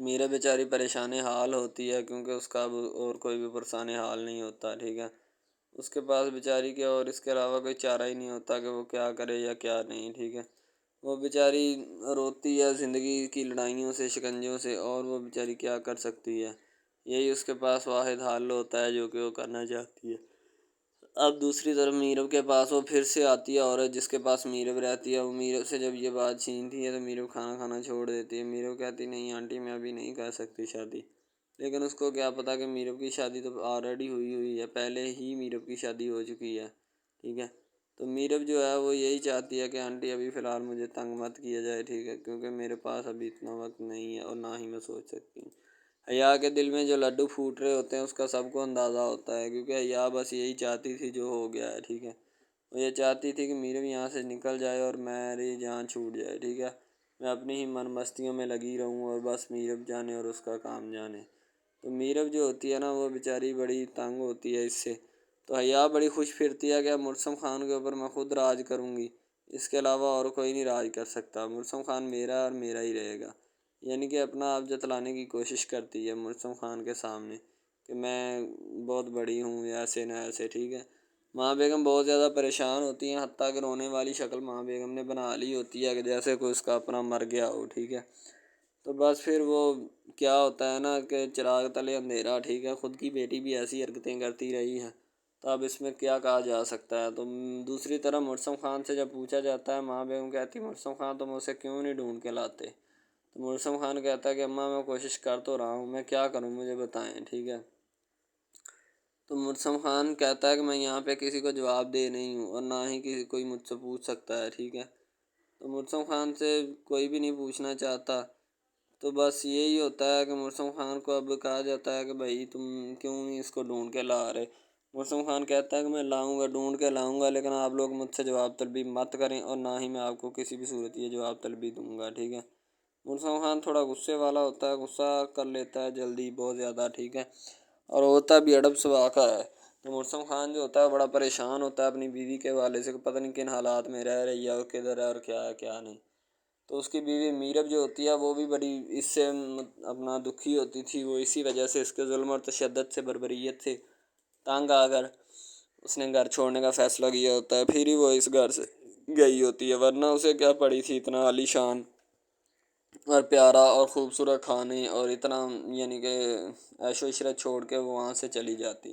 میرا بیچاری پریشان حال ہوتی ہے، کیونکہ اس کا اب اور کوئی بھی پرسان حال نہیں ہوتا، ٹھیک ہے۔ اس کے پاس بیچاری کے اور اس کے علاوہ کوئی چارہ ہی نہیں ہوتا کہ وہ کیا کرے یا کیا نہیں، ٹھیک ہے۔ وہ بیچاری روتی ہے زندگی کی لڑائیوں سے، شکنجوں سے، اور وہ بیچاری کیا کر سکتی ہے۔ یہی اس کے پاس واحد حل ہوتا ہے جو کہ وہ کرنا چاہتی ہے۔ اب دوسری طرف میرو کے پاس وہ پھر سے آتی ہے عورت جس کے پاس میرو رہتی ہے۔ وہ میرو سے جب یہ بات چھینتی ہے تو میرو کھانا کھانا چھوڑ دیتی ہے۔ میرو کہتی نہیں آنٹی میں ابھی نہیں کر سکتی شادی، لیکن اس کو کیا پتا کہ میرو کی شادی تو آلریڈی ہوئی ہے، پہلے ہی میرو کی شادی ہو چکی ہے، ٹھیک ہے۔ تو میرو جو ہے وہ یہی چاہتی ہے کہ آنٹی ابھی فی الحال مجھے تنگ مت کیا جائے، ٹھیک ہے، کیونکہ میرے پاس ابھی اتنا وقت نہیں ہے اور نہ ہی میں سوچ سکتی ہوں۔ حیا کے دل میں جو لڈو پھوٹ رہے ہوتے ہیں اس کا سب کو اندازہ ہوتا ہے، کیونکہ حیا بس یہی چاہتی تھی جو ہو گیا ہے، ٹھیک ہے۔ وہ یہ چاہتی تھی کہ میرو یہاں سے نکل جائے اور میری جان چھوٹ جائے، ٹھیک ہے۔ میں اپنی ہی من مستیوں میں لگی رہوں اور بس میرو جانے اور اس کا کام جانے۔ تو میرو جو ہوتی ہے نا وہ بیچاری بڑی تنگ ہوتی ہے اس سے۔ تو حیا بڑی خوش پھرتی ہے کہ اب مرسم خان کے اوپر میں خود راج کروں گی، اس کے علاوہ اور کوئی نہیں راج کر سکتا، مرسم خان میرا اور میرا ہی رہے گا۔ یعنی کہ اپنا آپ جتلانے کی کوشش کرتی ہے مرسم خان کے سامنے کہ میں بہت بڑی ہوں، ایسے نہ ایسے، ٹھیک ہے۔ ماں بیگم بہت زیادہ پریشان ہوتی ہیں، حتیٰ کہ رونے والی شکل ماں بیگم نے بنا لی ہوتی ہے کہ جیسے کوئی اس کا اپنا مر گیا ہو، ٹھیک ہے۔ تو بس پھر وہ کیا ہوتا ہے نا کہ چراغ تلے اندھیرا، ٹھیک ہے، خود کی بیٹی بھی ایسی حرکتیں کرتی رہی ہے تو اب اس میں کیا کہا جا سکتا ہے۔ تو دوسری طرف مرسم خان سے جب پوچھا جاتا ہے، ماں بیگم کہتی مرسم خان تم اسے کیوں نہیں ڈھونڈ کے لاتے؟ تو مرسم خان کہتا ہے کہ اماں میں کوشش کر تو رہا ہوں، میں کیا کروں مجھے بتائیں، ٹھیک ہے۔ تو مرسم خان کہتا ہے کہ میں یہاں پہ کسی کو جواب دے نہیں ہوں اور نہ ہی کسی کوئی مجھ سے پوچھ سکتا ہے، ٹھیک ہے۔ تو مرسم خان سے کوئی بھی نہیں پوچھنا چاہتا، تو بس یہی ہوتا ہے کہ مرسم خان کو اب کہا جاتا ہے کہ بھائی تم کیوں نہیں اس کو ڈھونڈ کے لا رہے؟ مرسم خان کہتا ہے کہ میں لاؤں گا، ڈھونڈ کے لاؤں گا، لیکن آپ لوگ مجھ سے جواب طلبی مت کریں اور نہ ہی میں آپ کو کسی بھی صورت یہ جواب طلبی دوں گا، ٹھیک ہے۔ مرسم خان تھوڑا غصے والا ہوتا ہے، غصہ کر لیتا ہے جلدی بہت زیادہ، ٹھیک ہے، اور ہوتا بھی اڑب سبھا کا ہے۔ تو مرسم خان جو ہوتا ہے بڑا پریشان ہوتا ہے اپنی بیوی کے حوالے سے کہ پتہ نہیں کن حالات میں رہ رہی ہے اور کدھر ہے اور کیا ہے کیا نہیں۔ تو اس کی بیوی میرب جو ہوتی ہے وہ بھی بڑی اس سے اپنا دکھی ہوتی تھی، وہ اسی وجہ سے اس کے ظلم اور تشدد سے، بربریت سے تنگ آ کر اس نے گھر چھوڑنے کا فیصلہ کیا ہوتا ہے، پھر ہی وہ اس گھر سے گئی ہوتی ہے، ورنہ اسے کیا پڑی تھی اتنا عالی شان اور پیارا اور خوبصورت کھانے اور اتنا، یعنی کہ عیش و عشرت چھوڑ کے وہ وہاں سے چلی جاتی۔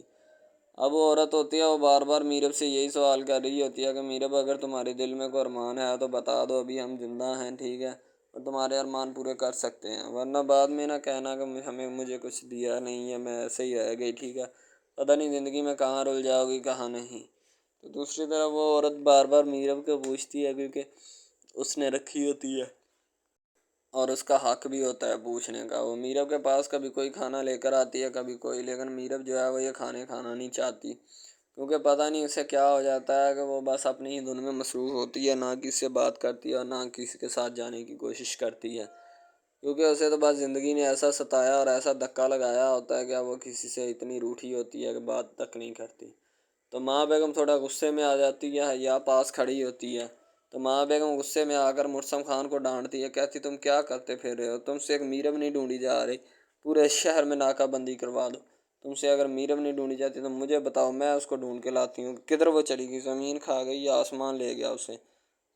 اب وہ عورت ہوتی ہے وہ بار بار میرب سے یہی سوال کر رہی ہوتی ہے کہ میرب اگر تمہارے دل میں کوئی ارمان ہے تو بتا دو، ابھی ہم زندہ ہیں، ٹھیک ہے، اور تمہارے ارمان پورے کر سکتے ہیں، ورنہ بعد میں نہ کہنا کہ مجھے کچھ دیا نہیں ہے، میں ایسے ہی رہ گئی، ٹھیک ہے، پتہ نہیں زندگی میں کہاں رل جاؤ گی کہاں نہیں۔ تو دوسری طرف وہ عورت بار بار میرب کو پوچھتی ہے کیونکہ اس نے رکھی ہوتی ہے اور اس کا حق بھی ہوتا ہے پوچھنے کا۔ وہ میرب کے پاس کبھی کوئی کھانا لے کر آتی ہے کبھی کوئی، لیکن میرب جو ہے وہ یہ کھانا نہیں چاہتی، کیونکہ پتہ نہیں اسے کیا ہو جاتا ہے کہ وہ بس اپنی ہی دھن میں مصروف ہوتی ہے، نہ کسی سے بات کرتی ہے اور نہ کسی کے ساتھ جانے کی کوشش کرتی ہے، کیونکہ اسے تو بس زندگی نے ایسا ستایا اور ایسا دھکا لگایا ہوتا ہے کہ وہ کسی سے اتنی روٹھی ہوتی ہے کہ بات تک نہیں کرتی۔ تو ماں بیگم تھوڑا غصے میں آ جاتی ہے، حیا پاس کھڑی ہوتی ہے، تو ماں بیگم غصے میں آ کر مرسم خان کو ڈانٹتی ہے، کہتی تم کیا کرتے پھر رہے ہو؟ تم سے ایک میرب نہیں ڈھونڈی جا رہی، پورے شہر میں ناکہ بندی کروا دو، تم سے اگر میرب نہیں ڈھونڈی جاتی تو مجھے بتاؤ، میں اس کو ڈھونڈ کے لاتی ہوں، کدھر وہ چلی گئی، زمین کھا گئی یا آسمان لے گیا اسے؟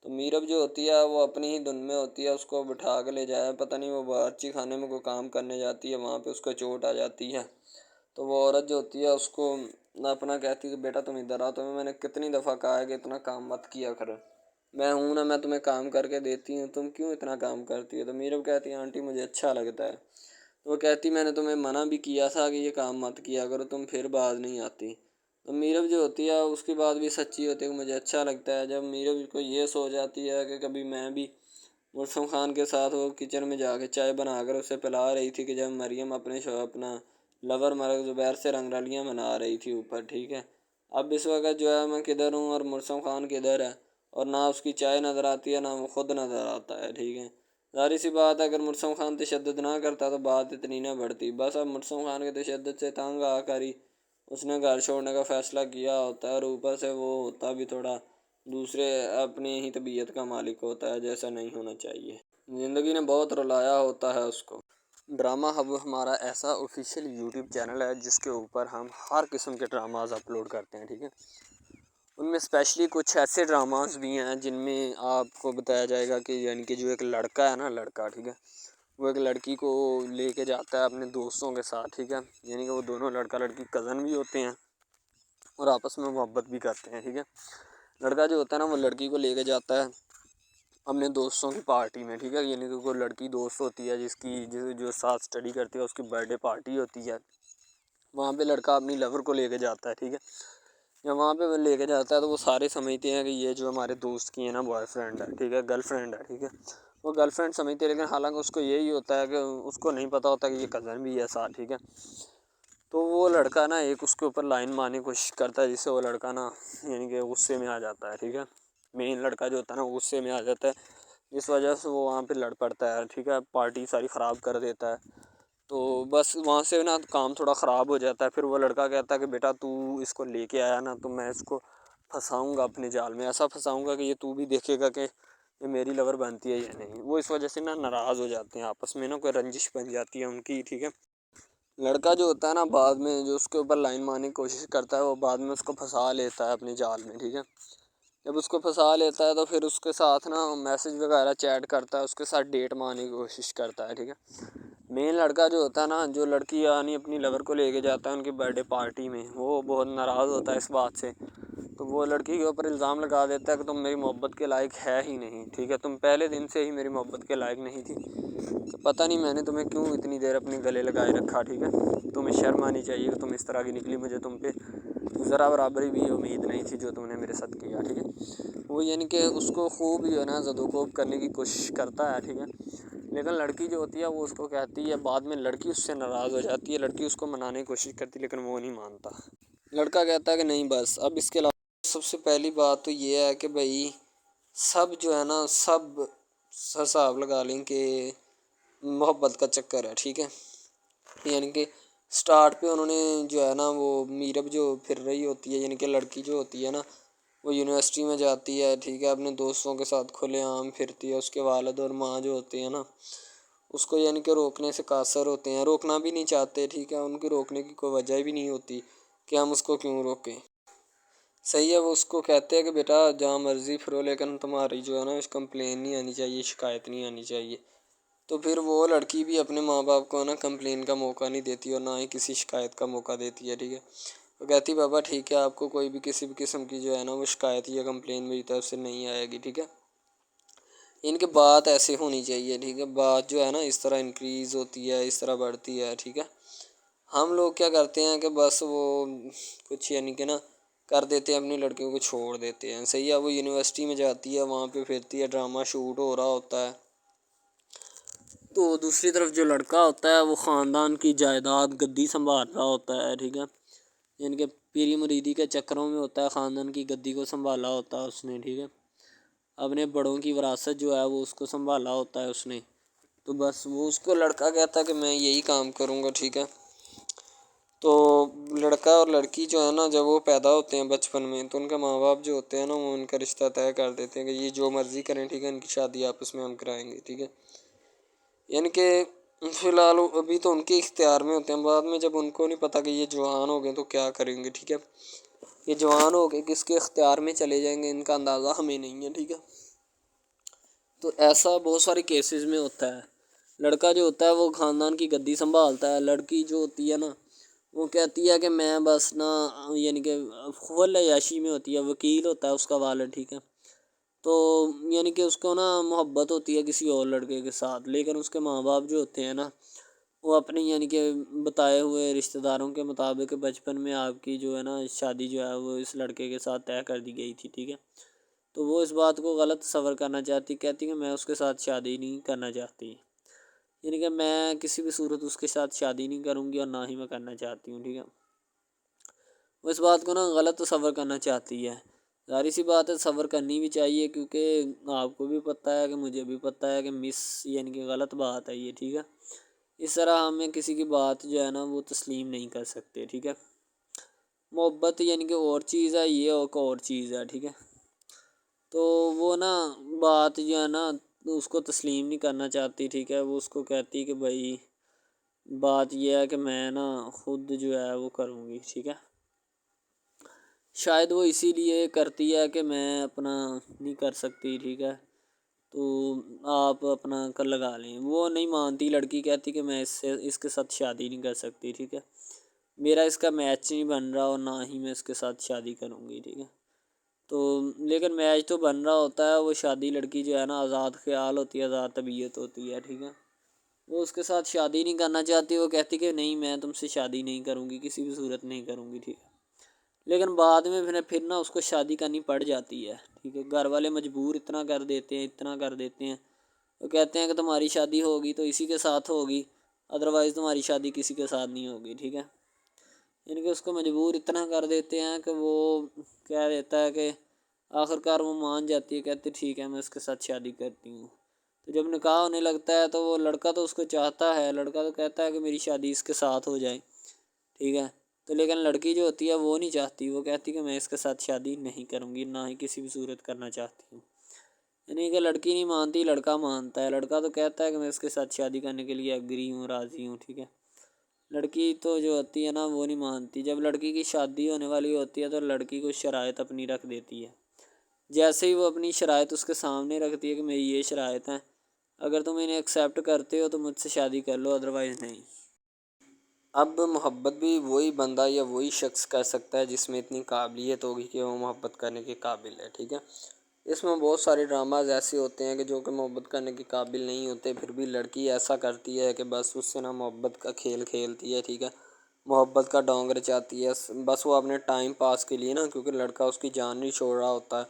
تو میرب جو ہوتی ہے وہ اپنی ہی دھن میں ہوتی ہے، اس کو بٹھا کے لے جایا، پتہ نہیں وہ باورچی خانے میں کوئی کام کرنے جاتی ہے، وہاں پہ اس کو چوٹ آ جاتی ہے، تو وہ عورت جو ہوتی ہے اس کو اپنا کہتی ہے کہ بیٹا تم ادھر آؤ، تمہیں میں نے کتنی دفعہ کہا ہے کہ اتنا کام مت کیا کرو، میں ہوں نا، میں تمہیں کام کر کے دیتی ہوں، تم کیوں اتنا کام کرتی ہے؟ تو میرب کہتی ہے آنٹی مجھے اچھا لگتا ہے۔ تو وہ کہتی میں نے تمہیں منع بھی کیا تھا کہ یہ کام مت کیا کرو، تم پھر باز نہیں آتی۔ تو میرب جو ہوتی ہے اس کی بات بھی سچی ہوتی ہے کہ مجھے اچھا لگتا ہے۔ جب میرب کو یہ سو جاتی ہے کہ کبھی میں بھی مرسم خان کے ساتھ وہ کچن میں جا کے چائے بنا کر اسے پلا رہی تھی کہ جب مریم اپنا لور مرگ زبیر سے رنگ رلیاں بنا رہی تھی اوپر، ٹھیک ہے، اب اس وقت جو ہے میں کدھر ہوں اور مرسم خان کدھر ہے، اور نہ اس کی چائے نظر آتی ہے نہ وہ خود نظر آتا ہے، ٹھیک ہے۔ ظاہر سی بات ہے اگر مرسم خان تشدد نہ کرتا تو بات اتنی نہ بڑھتی، بس اب مرسم خان کے تشدد سے تنگ آ کر ہی اس نے گھر چھوڑنے کا فیصلہ کیا ہوتا ہے، اور اوپر سے وہ ہوتا بھی تھوڑا دوسرے اپنی ہی طبیعت کا مالک ہوتا ہے، جیسا نہیں ہونا چاہیے، زندگی نے بہت رلایا ہوتا ہے اس کو۔ ڈرامہ ہب ہمارا ایسا آفیشیل یوٹیوب چینل ہے جس کے اوپر ہم ہر قسم کے ڈراماز اپلوڈ کرتے ہیں، ٹھیک ہے۔ ان میں اسپیشلی کچھ ایسے ڈراماز بھی ہیں جن میں آپ کو بتایا جائے گا کہ یعنی کہ جو ایک لڑکا ہے نا، لڑکا، ٹھیک ہے، وہ ایک لڑکی کو لے کے جاتا ہے اپنے دوستوں کے ساتھ، ٹھیک ہے، یعنی کہ وہ دونوں لڑکا لڑکی کزن بھی ہوتے ہیں اور آپس میں محبت بھی کرتے ہیں، ٹھیک ہے۔ لڑکا جو ہوتا ہے نا وہ لڑکی کو لے کے جاتا ہے اپنے دوستوں کی پارٹی میں، ٹھیک ہے، یعنی کہ کوئی لڑکی دوست ہوتی ہے جو ساتھ اسٹڈی کرتی ہے، اس کی برتھ ڈے پارٹی ہوتی ہے، وہاں پہ لڑکا اپنی لور کو لے کے جاتا ہے، ٹھیک ہے۔ جب وہاں پہ وہ لے کے جاتا ہے تو وہ سارے سمجھتے ہیں کہ یہ جو ہمارے دوست کی ہے نا بوائے فرینڈ ہے، ٹھیک ہے، گرل فرینڈ ہے، ٹھیک ہے، وہ گرل فرینڈ سمجھتے ہیں، لیکن حالانکہ اس کو یہی ہوتا ہے کہ اس کو نہیں پتہ ہوتا کہ یہ کزن بھی ہے ساتھ، ٹھیک ہے۔ تو وہ لڑکا نا ایک اس کے اوپر لائن مارنے کی کوشش کرتا ہے، جس سے وہ لڑکا نا یعنی کہ غصے میں آ جاتا ہے، ٹھیک ہے، مین لڑکا جو ہوتا ہے نا وہ غصے میں آ جاتا ہے، جس وجہ سے وہ وہاں پہ لڑ پڑتا ہے، ٹھیک ہے، پارٹی ساری خراب کر دیتا ہے۔ تو بس وہاں سے نا کام تھوڑا خراب ہو جاتا ہے، پھر وہ لڑکا کہتا ہے کہ بیٹا تو اس کو لے کے آیا نا تو میں اس کو پھنساؤں گا اپنے جال میں، ایسا پھنساؤں گا کہ یہ تو بھی دیکھے گا کہ یہ میری لور بنتی ہے یا نہیں۔ وہ اس وجہ سے نا ناراض ہو جاتے ہیں، آپس میں نا کوئی رنجش بن جاتی ہے ان کی، ٹھیک ہے۔ لڑکا جو ہوتا ہے نا بعد میں جو اس کے اوپر لائن مارنے کی کوشش کرتا ہے وہ بعد میں اس کو پھنسا لیتا ہے اپنے جال میں، ٹھیک ہے۔ جب اس کو پھنسا لیتا ہے تو پھر اس کے ساتھ نا میسج وغیرہ چیٹ کرتا ہے، اس کے ساتھ ڈیٹ مارنے کی کوشش کرتا ہے، ٹھیک ہے۔ مین لڑکا جو ہوتا ہے نا، جو لڑکی یعنی اپنی لور کو لے کے جاتا ہے ان کی برتھ ڈے پارٹی میں، وہ بہت ناراض ہوتا ہے اس بات سے، تو وہ لڑکی کے اوپر الزام لگا دیتا ہے کہ تم میری محبت کے لائق ہے ہی نہیں، ٹھیک ہے، تم پہلے دن سے ہی میری محبت کے لائق نہیں تھی، تو پتہ نہیں میں نے تمہیں کیوں اتنی دیر اپنے گلے لگائے رکھا، ٹھیک ہے، تمہیں شرم آنی چاہیے کہ تم اس طرح کی نکلی، مجھے تم پہ ذرا برابری بھی امید نہیں تھی جو تم نے میرے ساتھ کیا، ٹھیک ہے۔ وہ یعنی کہ اس کو خوب جو ہے نا زد و کوب کرنے کی کوشش کرتا ہے، ٹھیک ہے، لیکن لڑکی جو ہوتی ہے وہ اس کو کہتی ہے، بعد میں لڑکی اس سے ناراض ہو جاتی ہے، لڑکی اس کو منانے کی کوشش کرتی ہے لیکن وہ نہیں مانتا۔ لڑکا کہتا ہے کہ نہیں بس اب اس کے علاوہ سب سے پہلی بات تو یہ ہے کہ بھائی سب جو ہے نا سب حساب لگا لیں کہ محبت کا چکر ہے، ٹھیک ہے، یعنی کہ سٹارٹ پہ انہوں نے جو ہے نا وہ میرب جو پھر رہی ہوتی ہے، یعنی کہ لڑکی جو ہوتی ہے نا وہ یونیورسٹی میں جاتی ہے، ٹھیک ہے، اپنے دوستوں کے ساتھ کھلے عام پھرتی ہے، اس کے والد اور ماں جو ہوتے ہیں نا اس کو یعنی کہ روکنے سے قاصر ہوتے ہیں، روکنا بھی نہیں چاہتے، ٹھیک ہے، ان کی روکنے کی کوئی وجہ بھی نہیں ہوتی کہ ہم اس کو کیوں روکیں، صحیح ہے۔ وہ اس کو کہتے ہیں کہ بیٹا جہاں مرضی پھرو لیکن تمہاری جو ہے نا اس کمپلین نہیں آنی چاہیے، شکایت نہیں آنی چاہیے، تو پھر وہ لڑکی بھی اپنے ماں باپ کو نا کمپلین کا موقع نہیں دیتی اور نہ ہی کسی شکایت کا موقع دیتی ہے، ٹھیک ہے، وہ کہتی بابا ٹھیک ہے آپ کو کوئی بھی کسی بھی قسم کی جو ہے نا وہ شکایت یا کمپلین میری طرف سے نہیں آئے گی، ٹھیک ہے۔ ان کی بات ایسے ہونی چاہیے، ٹھیک ہے، بات جو ہے نا اس طرح انکریز ہوتی ہے، اس طرح بڑھتی ہے، ٹھیک ہے۔ ہم لوگ کیا کرتے ہیں کہ بس وہ کچھ یعنی کہ نا کر دیتے ہیں، اپنی لڑکیوں کو چھوڑ دیتے ہیں، صحیح ہے، وہ یونیورسٹی میں جاتی ہے، وہاں پہ پھرتی ہے، ڈرامہ شوٹ ہو رہا ہوتا ہے، تو دوسری طرف جو لڑکا ہوتا ہے وہ خاندان کی جائیداد گدی سنبھال رہا ہوتا ہے، ٹھیک ہے، یعنی کہ پیری مریدی کے چکروں میں ہوتا ہے، خاندان کی گدی کو سنبھالا ہوتا ہے اس نے، ٹھیک ہے، اپنے بڑوں کی وراثت جو ہے وہ اس کو سنبھالا ہوتا ہے اس نے، تو بس وہ اس کو لڑکا کہتا ہے کہ میں یہی کام کروں گا، ٹھیک ہے۔ تو لڑکا اور لڑکی جو ہے نا جب وہ پیدا ہوتے ہیں بچپن میں تو ان کے ماں باپ جو ہوتے ہیں نا وہ ان کا رشتہ طے کر دیتے ہیں کہ یہ جو مرضی کریں، ٹھیک ہے، ان کی شادی آپس میں ہم کرائیں گے، ٹھیک ہے، یعنی کہ فی الحال ابھی تو ان کے اختیار میں ہوتے ہیں، بعد میں جب ان کو نہیں پتہ کہ یہ جوان ہو گئے تو کیا کریں گے، ٹھیک ہے، یہ جوان ہو کے کس کے اختیار میں چلے جائیں گے ان کا اندازہ ہمیں نہیں ہے، ٹھیک ہے۔ تو ایسا بہت سارے کیسز میں ہوتا ہے، لڑکا جو ہوتا ہے وہ خاندان کی گدی سنبھالتا ہے، لڑکی جو ہوتی ہے نا وہ کہتی ہے کہ میں بس نا یعنی کہ فل عیاشی میں ہوتی ہے، وکیل ہوتا ہے اس کا والد، ٹھیک ہے، تو یعنی کہ اس کو نا محبت ہوتی ہے کسی اور لڑکے کے ساتھ، لیکن اس کے ماں باپ جو ہوتے ہیں نا وہ اپنی یعنی کہ بتائے ہوئے رشتہ داروں کے مطابق بچپن میں آپ کی جو ہے نا شادی جو ہے وہ اس لڑکے کے ساتھ طے کر دی گئی تھی، ٹھیک ہے، تو وہ اس بات کو غلط تصور کرنا چاہتی، کہتی کہ میں اس کے ساتھ شادی نہیں کرنا چاہتی، یعنی کہ میں کسی بھی صورت اس کے ساتھ شادی نہیں کروں گی اور نہ ہی میں کرنا چاہتی ہوں، ٹھیک ہے، وہ اس بات کو نا غلط تصور کرنا چاہتی ہے، ظاہر سی بات ہے تصور کرنی بھی چاہیے کیونکہ آپ کو بھی پتہ ہے کہ مجھے بھی پتہ ہے کہ یعنی کہ غلط بات ہے یہ، ٹھیک ہے، اس طرح ہمیں کسی کی بات جو ہے نا وہ تسلیم نہیں کر سکتے، ٹھیک ہے، محبت یعنی کہ اور چیز ہے، یہ اور چیز ہے، ٹھیک ہے، تو وہ نا بات جو ہے نا اس کو تسلیم نہیں کرنا چاہتی، ٹھیک ہے، وہ اس کو کہتی کہ بھائی بات یہ ہے کہ میں نا خود جو ہے وہ کروں گی، ٹھیک ہے۔ شاید وہ اسی لیے کرتی ہے کہ میں اپنا نہیں کر سکتی، ٹھیک ہے، تو آپ اپنا کر لگا لیں۔ وہ نہیں مانتی، لڑکی کہتی کہ میں اس کے ساتھ شادی نہیں کر سکتی، ٹھیک ہے، میرا اس کا میچ نہیں بن رہا اور نہ ہی میں اس کے ساتھ شادی کروں گی، ٹھیک ہے۔ تو لیکن میچ تو بن رہا ہوتا ہے، وہ شادی لڑکی جو ہے نا آزاد خیال ہوتی ہے، آزاد طبیعت ہوتی ہے، ٹھیک ہے، وہ اس کے ساتھ شادی نہیں کرنا چاہتی، وہ کہتی کہ نہیں میں تم سے شادی نہیں کروں گی، کسی بھی صورت نہیں کروں گی، ٹھیک ہے۔ لیکن بعد میں پھر نا اس کو شادی کرنی پڑ جاتی ہے، ٹھیک ہے، گھر والے مجبور اتنا کر دیتے ہیں، وہ کہتے ہیں کہ تمہاری شادی ہوگی تو اسی کے ساتھ ہوگی، ادروائز تمہاری شادی کسی کے ساتھ نہیں ہوگی، ٹھیک ہے۔ یعنی کہ اس کو مجبور اتنا کر دیتے ہیں کہ وہ کہہ دیتا ہے کہ آخرکار وہ مان جاتی ہے، کہتے ٹھیک ہے میں اس کے ساتھ شادی کرتی ہوں۔ تو جب نکاح ہونے لگتا ہے تو وہ لڑکا تو اس کو چاہتا ہے، لڑکا تو کہتا ہے کہ میری شادی اس کے ساتھ ہو جائے، ٹھیک ہے، تو لیکن لڑکی جو ہوتی ہے وہ نہیں چاہتی، وہ کہتی کہ میں اس کے ساتھ شادی نہیں کروں گی، نہ ہی کسی بھی صورت کرنا چاہتی ہوں۔ یعنی کہ لڑکی نہیں مانتی، لڑکا مانتا ہے، لڑکا تو کہتا ہے کہ میں اس کے ساتھ شادی کرنے کے لیے ایگری ہوں، راضی ہوں، ٹھیک ہے۔ لڑکی تو جو ہوتی ہے نا وہ نہیں مانتی، جب لڑکی کی شادی ہونے والی ہوتی ہے تو لڑکی کو شرائط اپنی رکھ دیتی ہے، جیسے ہی وہ اپنی شرائط اس کے سامنے رکھتی ہے کہ میری یہ شرائط ہیں، اگر تم انہیں ایکسیپٹ کرتے ہو تو مجھ سے شادی کر لو، ادروائز نہیں۔ اب محبت بھی وہی بندہ یا وہی شخص کر سکتا ہے جس میں اتنی قابلیت ہوگی کہ وہ محبت کرنے کے قابل ہے، ٹھیک ہے۔ اس میں بہت سارے ڈراماز ایسے ہوتے ہیں کہ جو کہ محبت کرنے کے قابل نہیں ہوتے، پھر بھی لڑکی ایسا کرتی ہے کہ بس اس سے نا محبت کا کھیل کھیلتی ہے، ٹھیک ہے، محبت کا ڈونگ رچاتی ہے، بس وہ اپنے ٹائم پاس کے لیے نا، کیونکہ لڑکا اس کی جان نہیں چھوڑ رہا ہوتا ہے،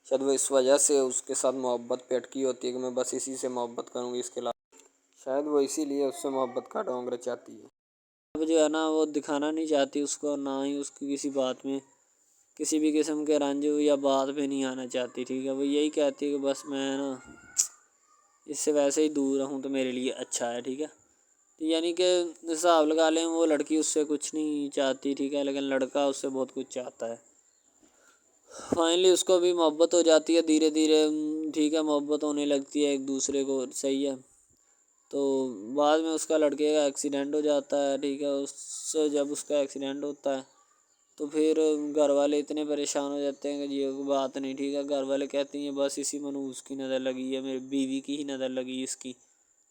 شاید وہ اس وجہ سے اس کے ساتھ محبت پہ اٹکی ہوتی ہے کہ میں بس اسی سے محبت کروں گی، اس کے علاوہ شاید وہ اسی لیے اس سے محبت کا ڈونگ رچاتی ہے۔ اب جو ہے نا وہ دکھانا نہیں چاہتی اس کو، نہ ہی اس کی کسی بات میں کسی بھی قسم کے رنج یا بات پہ نہیں آنا چاہتی، ٹھیک ہے، وہ یہی کہتی ہے کہ بس میں نا اس سے ویسے ہی دور رہوں تو میرے لیے اچھا ہے، ٹھیک ہے۔ یعنی کہ حساب لگا لیں وہ لڑکی اس سے کچھ نہیں چاہتی، ٹھیک ہے، لیکن لڑکا اس سے بہت کچھ چاہتا ہے۔ فائنلی اس کو بھی محبت ہو جاتی ہے دھیرے دھیرے، ٹھیک ہے، محبت ہونے لگتی ہے ایک دوسرے کو، صحیح ہے۔ تو بعد میں اس کا لڑکے کا ایکسیڈنٹ ہو جاتا ہے، ٹھیک ہے، جب اس کا ایکسیڈنٹ ہوتا ہے تو پھر گھر والے اتنے پریشان ہو جاتے ہیں کہ یہ بات نہیں، ٹھیک ہے، گھر والے کہتے ہیں بس اسی منحوس کی نظر لگی ہے، میری بیوی کی ہی نظر لگی اس کی،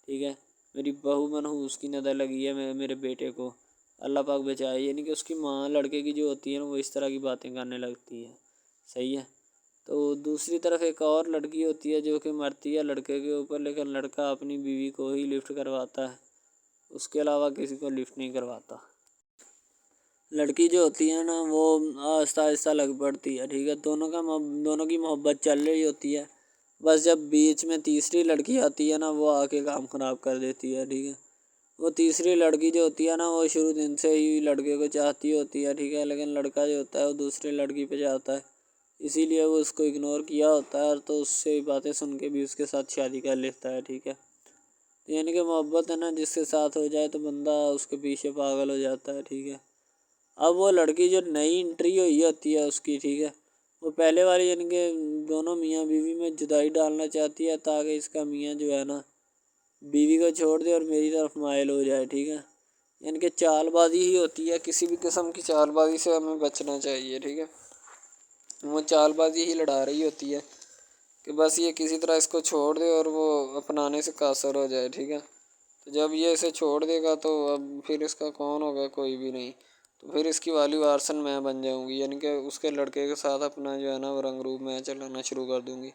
ٹھیک ہے، میری بہو منحوس کی نظر لگی ہے میرے بیٹے کو، اللہ پاک بچائے۔ یعنی کہ اس کی ماں لڑکے کی جو ہوتی ہے نا وہ اس طرح کی باتیں کرنے لگتی ہے، صحیح ہے۔ تو دوسری طرف ایک اور لڑکی ہوتی ہے جو کہ مرتی ہے لڑکے کے اوپر، لیکن لڑکا اپنی بیوی کو ہی لفٹ کرواتا ہے، اس کے علاوہ کسی کو لفٹ نہیں کرواتا۔ لڑکی جو ہوتی ہے نا وہ آہستہ آہستہ لگ پڑتی ہے، ٹھیک ہے، دونوں کی محبت چل رہی ہوتی ہے، بس جب بیچ میں تیسری لڑکی آتی ہے نا وہ آ کے کام خراب کر دیتی ہے، ٹھیک ہے۔ وہ تیسری لڑکی جو ہوتی ہے نا وہ شروع دن سے ہی لڑکے کو چاہتی ہوتی ہے، ٹھیک ہے، لیکن لڑکا جو ہوتا ہے وہ دوسری لڑکی پہ جاتا ہے، اسی لیے وہ اس کو اگنور کیا ہوتا ہے، تو اس سے باتیں سن کے بھی اس کے ساتھ شادی کر لیتا ہے، ٹھیک ہے۔ یعنی کہ محبت ہے نا جس کے ساتھ ہو جائے تو بندہ اس کے پیچھے پاگل ہو جاتا ہے، ٹھیک ہے۔ اب وہ لڑکی جو نئی انٹری ہوئی ہوتی ہے اس کی، ٹھیک ہے، وہ پہلے والی یعنی کہ دونوں میاں بیوی میں جدائی ڈالنا چاہتی ہے تاکہ اس کا میاں جو ہے نا بیوی کو چھوڑ دے اور میری طرف مائل ہو جائے، ٹھیک ہے۔ یعنی کہ چال بازی ہی ہوتی ہے، کسی بھی قسم کی چال بازی سے ہمیں بچنا چاہیے، ٹھیک ہے۔ وہ چال بازی ہی لڑا رہی ہوتی ہے کہ بس یہ کسی طرح اس کو چھوڑ دے اور وہ اپنانے سے قاصر ہو جائے، ٹھیک ہے۔ تو جب یہ اسے چھوڑ دے گا تو اب پھر اس کا کون ہوگا، کوئی بھی نہیں، تو پھر اس کی والی وارثن میں بن جاؤں گی، یعنی کہ اس کے لڑکے کے ساتھ اپنا جو ہے نا وہ رنگ روپ میں چلانا شروع کر دوں گی۔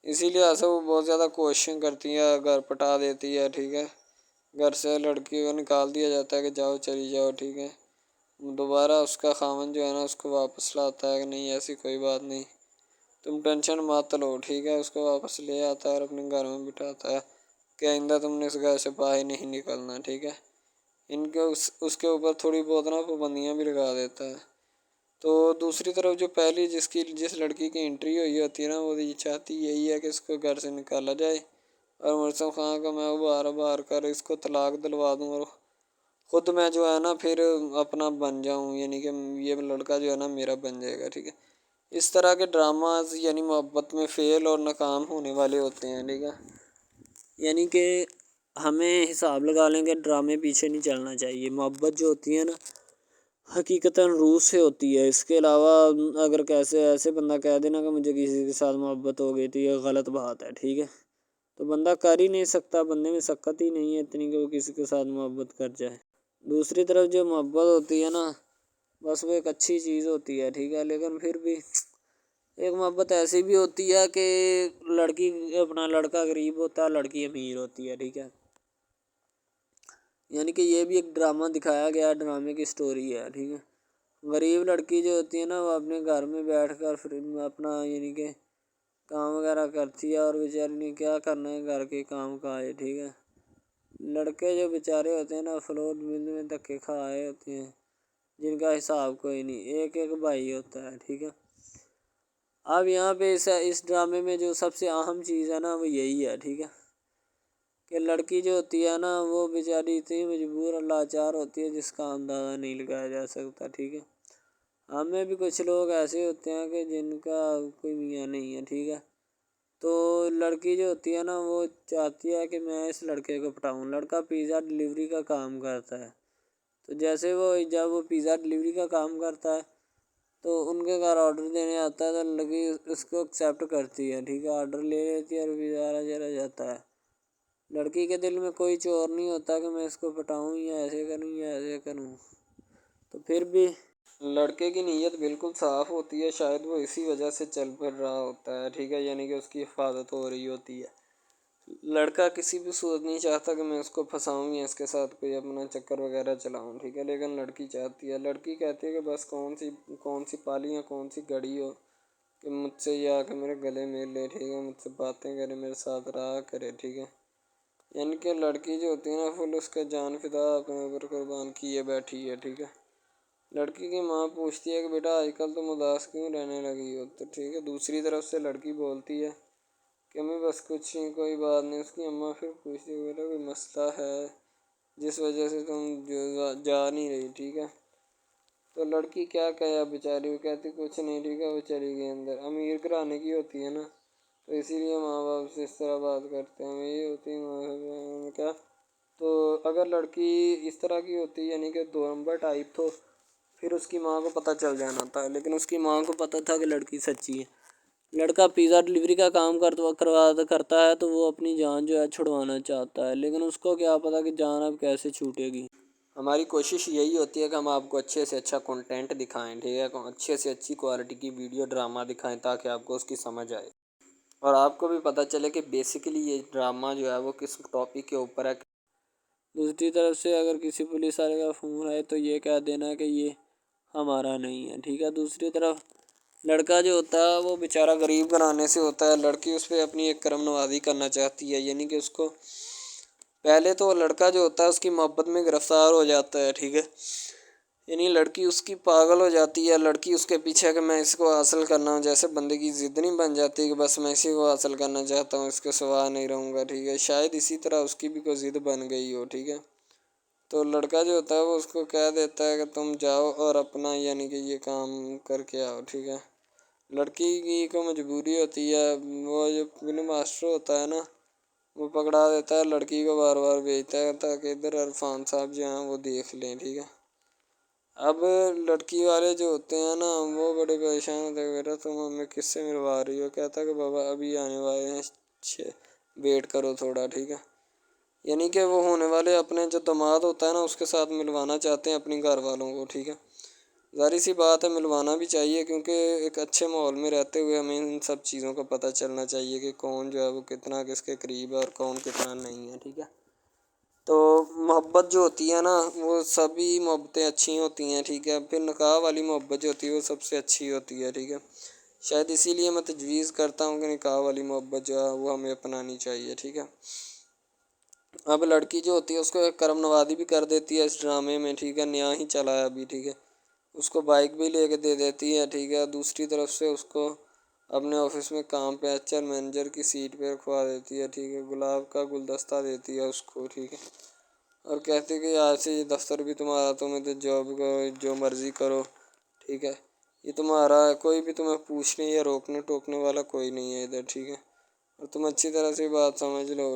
اسی لیے ایسا وہ بہت زیادہ کوششیں کرتی ہے، گھر پٹا دیتی ہے، ٹھیک ہے، گھر سے لڑکی کو نکال دیا جاتا ہے کہ جاؤ چلی جاؤ، ٹھیک ہے۔ دوبارہ اس کا خاوند جو ہے نا اس کو واپس لاتا ہے کہ نہیں ایسی کوئی بات نہیں، تم ٹینشن مت لو، ٹھیک ہے، اس کو واپس لے آتا ہے اور اپنے گھر میں بٹھاتا ہے کہ آئندہ تم نے اس گھر سے باہر نہیں نکلنا، ٹھیک ہے۔ ان کے اس کے اوپر تھوڑی بہت نا پابندیاں بھی لگا دیتا ہے۔ تو دوسری طرف جو پہلی جس لڑکی کی انٹری ہوئی ہوتی ہے نا وہ یہ چاہتی یہی ہے کہ اس کو گھر سے نکالا جائے اور مرسم خان کو میں بار کر اس کو طلاق دلوا دوں اور خود میں جو ہے نا پھر اپنا بن جاؤں، یعنی کہ یہ لڑکا جو ہے نا میرا بن جائے گا، ٹھیک ہے۔ اس طرح کے ڈراماز یعنی محبت میں فیل اور ناکام ہونے والے ہوتے ہیں، ٹھیک ہے۔ یعنی کہ ہمیں حساب لگا لیں کہ ڈرامے پیچھے نہیں چلنا چاہیے. محبت جو ہوتی ہے نا حقیقتاً روح سے ہوتی ہے. اس کے علاوہ اگر کیسے ایسے بندہ کہہ دینا کہ مجھے کسی کے ساتھ محبت ہو گئی تھی، یہ غلط بات ہے. ٹھیک ہے، تو بندہ کر ہی نہیں سکتا، بندے میں سکت ہی نہیں ہے اتنی کہ وہ کسی کے ساتھ محبت کر جائے. دوسری طرف جو محبت ہوتی ہے نا بس وہ ایک اچھی چیز ہوتی ہے. ٹھیک ہے، لیکن پھر بھی ایک محبت ایسی بھی ہوتی ہے کہ لڑکا غریب ہوتا ہے، لڑکی امیر ہوتی ہے. ٹھیک ہے، یعنی کہ یہ بھی ایک ڈرامہ دکھایا گیا، ڈرامے کی سٹوری ہے. ٹھیک ہے، غریب لڑکی جو ہوتی ہے نا وہ اپنے گھر میں بیٹھ کر پھر اپنا یعنی کہ کام وغیرہ کرتی ہے، اور بیچاری نے کیا کرنا ہے گھر کے کام کا ہے. ٹھیک ہے، لڑکے جو بیچارے ہوتے ہیں نا فلوٹ مل میں دھکے کھائے ہوتے ہیں، جن کا حساب کوئی نہیں، ایک بھائی ہوتا ہے. ٹھیک ہے، اب یہاں پہ اس ڈرامے میں جو سب سے اہم چیز ہے نا وہ یہی ہے. ٹھیک ہے، کہ لڑکی جو ہوتی ہے نا وہ بیچاری اتنی مجبور اور لاچار ہوتی ہے جس کا اندازہ نہیں لگایا جا سکتا. ٹھیک ہے، ہمیں بھی کچھ لوگ ایسے ہوتے ہیں کہ جن کا کوئی میاں نہیں ہے. ٹھیک ہے، تو لڑکی جو ہوتی ہے نا وہ چاہتی ہے کہ میں اس لڑکے کو پٹاؤں. لڑکا پیزا ڈلیوری کا کام کرتا ہے، تو جیسے جب وہ پیزا ڈلیوری کا کام کرتا ہے تو ان کے گھر آرڈر دینے آتا ہے، تو لڑکی اس کو ایکسیپٹ کرتی ہے. ٹھیک ہے، آرڈر لے لیتی ہے اور پیزا چلا جاتا ہے. لڑکی کے دل میں کوئی چور نہیں ہوتا کہ میں اس کو پٹاؤں یا ایسے کروں یا ایسے کروں. تو پھر بھی لڑکے کی نیت بالکل صاف ہوتی ہے، شاید وہ اسی وجہ سے چل پھر رہا ہوتا ہے. ٹھیک ہے، یعنی کہ اس کی حفاظت ہو رہی ہوتی ہے. لڑکا کسی بھی صورت نہیں چاہتا کہ میں اس کو پھنساؤں یا اس کے ساتھ کوئی اپنا چکر وغیرہ چلاؤں. ٹھیک ہے، لیکن لڑکی چاہتی ہے. لڑکی کہتی ہے کہ بس کون سی پالی یا کون سی گڑی ہو کہ مجھ سے یا کہ میرے گلے مل لے. ٹھیک ہے، مجھ سے باتیں کرے، میرے ساتھ رہا کرے. ٹھیک ہے، یعنی کہ لڑکی جو ہوتی ہے نا فل اس کا جان فدا اپنے اوپر قربان کیے بیٹھی ہے. ٹھیک ہے، لڑکی کی ماں پوچھتی ہے کہ بیٹا آج کل تم اداس کیوں رہنے لگی ہو. تو ٹھیک ہے، دوسری طرف سے لڑکی بولتی ہے کہ میں بس کچھ نہیں، کوئی بات نہیں. اس کی اماں پھر پوچھتی ہے بیٹا کوئی مسئلہ ہے جس وجہ سے تم جا نہیں رہی. ٹھیک ہے، تو لڑکی کیا کہے بیچاری، وہ کہتی کچھ نہیں. ٹھیک ہے، وہ چلی گئی اندر. امیر گھرانے کی ہوتی ہے نا تو اسی لیے ماں باپ سے اس طرح بات کرتے ہیں. یہی ہوتی ہے کیا. تو اگر لڑکی اس طرح کی ہوتی یعنی کہ دو نمبر ٹائپ، تو پھر اس کی ماں کو پتہ چل جانا تھا. لیکن اس کی ماں کو پتہ تھا کہ لڑکی سچی ہے. لڑکا پیزا ڈلیوری کا کام کرتا ہے تو وہ اپنی جان جو ہے چھڑوانا چاہتا ہے، لیکن اس کو کیا پتہ کہ جان اب کیسے چھوٹے گی. ہماری کوشش یہی ہوتی ہے کہ ہم آپ کو اچھے سے اچھا کنٹینٹ دکھائیں. ٹھیک ہے، اچھے سے اچھی کوالٹی کی ویڈیو ڈرامہ دکھائیں تاکہ آپ کو اس کی سمجھ آئے اور آپ کو بھی پتہ چلے کہ بیسیکلی یہ ڈرامہ جو ہے وہ کس ٹاپک کے اوپر ہے. دوسری طرف سے اگر کسی پولیس والے کا فون آئے تو یہ کہہ دینا کہ یہ ہمارا نہیں ہے. ٹھیک ہے، دوسری طرف لڑکا جو ہوتا ہے وہ بیچارہ غریب گھرانے سے ہوتا ہے. لڑکی اس پہ اپنی ایک کرم نوازی کرنا چاہتی ہے، یعنی کہ اس کو پہلے تو لڑکا جو ہوتا ہے اس کی محبت میں گرفتار ہو جاتا ہے. ٹھیک ہے، یعنی لڑکی اس کی پاگل ہو جاتی ہے. لڑکی اس کے پیچھے کہ میں اس کو حاصل کرنا ہوں، جیسے بندے کی ضد نہیں بن جاتی کہ بس میں اسی کو حاصل کرنا چاہتا ہوں، اس کے سوا نہیں رہوں گا. ٹھیک ہے، شاید اسی طرح اس کی بھی کوئی ضد بن گئی ہو. ٹھیک ہے، تو لڑکا جو ہوتا ہے وہ اس کو کہہ دیتا ہے کہ تم جاؤ اور اپنا یعنی کہ یہ کام کر کے آؤ. ٹھیک ہے، لڑکی کی کو مجبوری ہوتی ہے. وہ جو فلم ماسٹر ہوتا ہے نا وہ پکڑا دیتا ہے لڑکی کو، بار بار بھیجتا ہے تاکہ ادھر عرفان صاحب جو ہیں وہ دیکھ لیں. ٹھیک ہے، اب لڑکی والے جو ہوتے ہیں نا وہ بڑے پریشان ہوتے ہیں، بیٹا تم ہمیں کس سے ملوا رہی ہو. کہتا ہے کہ بابا ابھی آنے والے ہیں، ویٹ کرو تھوڑا. ٹھیک ہے، یعنی کہ وہ ہونے والے اپنے جو داماد ہوتا ہے نا اس کے ساتھ ملوانا چاہتے ہیں اپنی گھر والوں کو. ٹھیک ہے، ظاہر سی بات ہے ملوانا بھی چاہیے، کیونکہ ایک اچھے ماحول میں رہتے ہوئے ہمیں ان سب چیزوں کا پتہ چلنا چاہیے کہ کون جو ہے وہ کتنا کس کے قریب ہے اور کون کتنا نہیں ہے. ٹھیک ہے، تو محبت جو ہوتی ہے نا وہ سبھی محبتیں اچھی ہوتی ہیں. ٹھیک ہے، پھر نکاح والی محبت جو ہوتی ہے وہ سب سے اچھی ہوتی ہے. ٹھیک ہے، شاید اسی لیے میں تجویز کرتا ہوں کہ نکاح والی محبت جو ہے وہ ہمیں اپنانی چاہیے. ٹھیک ہے، اب لڑکی جو ہوتی ہے اس کو ایک کرم نوازی بھی کر دیتی ہے اس ڈرامے میں. ٹھیک ہے، نیا ہی چلا ہے ابھی. ٹھیک ہے، اس کو بائک بھی لے کے دے دیتی ہے. ٹھیک ہے، دوسری طرف سے اس کو اپنے آفس میں کام پہ ایچ آر مینیجر کی سیٹ پہ رکھوا دیتی ہے. ٹھیک ہے، گلاب کا گلدستہ دیتی ہے اس کو. ٹھیک ہے، اور کہتی ہے کہ آج سے یہ دفتر بھی تمہارا، تم ادھر جاب کرو جو مرضی کرو. ٹھیک ہے، یہ تمہارا ہے، کوئی بھی تمہیں پوچھنے یا روکنے ٹوکنے والا کوئی نہیں ہے ادھر. ٹھیک ہے، اور تم اچھی طرح سے بات سمجھ لو.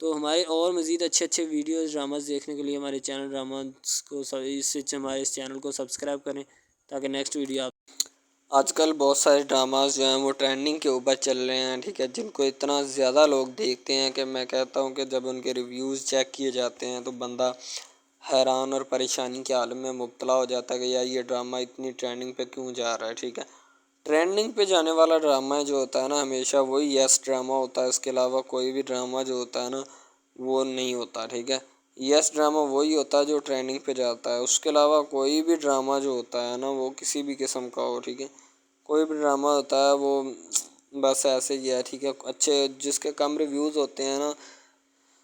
تو ہمارے اور مزید اچھے ویڈیوز ڈراماز دیکھنے کے لیے ہمارے چینل ڈراماز کو ہمارے اس چینل کو سبسکرائب کریں تاکہ نیکسٹ ویڈیو آپ آج کل بہت سارے ڈراماز جو ہیں وہ ٹرینڈنگ کے اوپر چل رہے ہیں، ٹھیک ہے، جن کو اتنا زیادہ لوگ دیکھتے ہیں کہ میں کہتا ہوں کہ جب ان کے ریویوز چیک کیے جاتے ہیں تو بندہ حیران اور پریشانی کے عالم میں مبتلا ہو جاتا ہے کہ یار یہ ڈرامہ اتنی ٹرینڈنگ پہ کیوں جا رہا ہے، ٹھیک ہے۔ ٹرینڈنگ پہ جانے والا ڈرامہ جو ہوتا ہے نا ہمیشہ وہی یس ڈرامہ ہوتا ہے، اس کے علاوہ کوئی بھی ڈرامہ جو ہوتا ہے نا وہ نہیں ہوتا، ٹھیک ہے۔ یس ڈرامہ وہی ہوتا ہے جو ٹرینڈنگ پہ جاتا ہے، اس کے علاوہ کوئی بھی ڈرامہ جو ہوتا ہے نا وہ کسی بھی قسم کا ہو، ٹھیک ہے، کوئی بھی ڈرامہ ہوتا ہے وہ بس ایسے ہی ہے، ٹھیک ہے، اچھے جس کے کم ریویوز ہوتے ہیں نا۔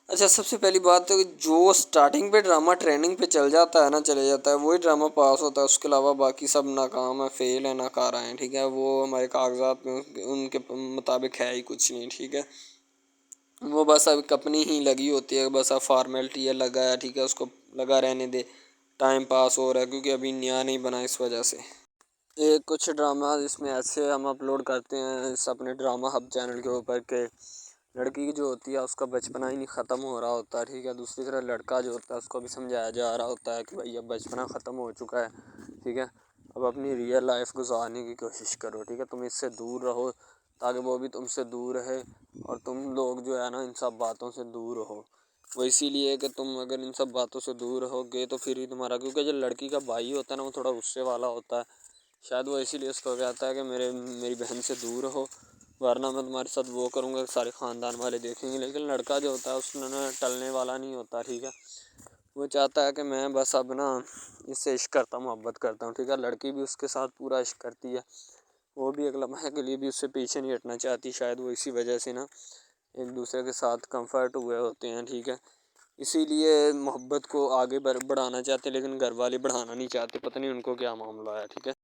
اچھا، سب سے پہلی بات تو جو سٹارٹنگ پہ ڈرامہ ٹریننگ پہ چل جاتا ہے نا چلے جاتا ہے وہی ڈرامہ پاس ہوتا ہے، اس کے علاوہ باقی سب ناکام ہے، فیل ہے، ناکارہ ہیں، ٹھیک ہے، وہ ہمارے کاغذات میں ان کے مطابق ہے ہی کچھ نہیں، ٹھیک ہے، وہ بس اب اپنی ہی لگی ہوتی ہے، بس اب فارمیلٹی ہے، لگا ہے، ٹھیک ہے، اس کو لگا رہنے دے، ٹائم پاس ہو رہا ہے کیونکہ ابھی نیا نہیں بنا اس وجہ سے۔ ایک کچھ ڈرامہ اس میں ایسے ہم اپلوڈ کرتے ہیں اس اپنے ڈرامہ ہب چینل کے اوپر کہ لڑکی جو ہوتی ہے اس کا بچپنا ہی نہیں ختم ہو رہا ہوتا ہے، ٹھیک ہے، دوسری طرف لڑکا جو ہوتا ہے اس کو بھی سمجھایا جا رہا ہوتا ہے کہ بھائی اب بچپنا ختم ہو چکا ہے، ٹھیک ہے، اب اپنی ریئل لائف گزارنے کی کوشش کرو، ٹھیک ہے، تم اس سے دور رہو تاکہ وہ بھی تم سے دور رہے اور تم لوگ جو ہے نا ان سب باتوں سے دور رہو۔ وہ اسی لیے کہ تم اگر ان سب باتوں سے دور رہو گے تو پھر ہی تمہارا، کیونکہ جو لڑکی کا بھائی ہوتا ہے نا وہ تھوڑا غصے والا ہوتا ہے، شاید وہ اسی لیے اس کو کہتا ہے کہ میری بہن سے دور رہو ورنہ میں تمہارے ساتھ وہ کروں گا، سارے خاندان والے دیکھیں گے، لیکن لڑکا جو ہوتا ہے اس میں ٹلنے والا نہیں ہوتا، ٹھیک ہے، وہ چاہتا ہے کہ میں بس اب نا اس سے عشق کرتا ہوں، محبت کرتا ہوں، ٹھیک ہے، لڑکی بھی اس کے ساتھ پورا عشق کرتی ہے، وہ بھی ایک لمحے کے لیے بھی اس سے پیچھے نہیں ہٹنا چاہتی، شاید وہ اسی وجہ سے نا ایک دوسرے کے ساتھ کمفرٹ ہوئے ہوتے ہیں، ٹھیک ہے، اسی لیے محبت کو آگے بڑھانا چاہتے لیکن گھر والے بڑھانا نہیں چاہتے، پتہ نہیں ان کو کیا معاملہ ہے، ٹھیک ہے۔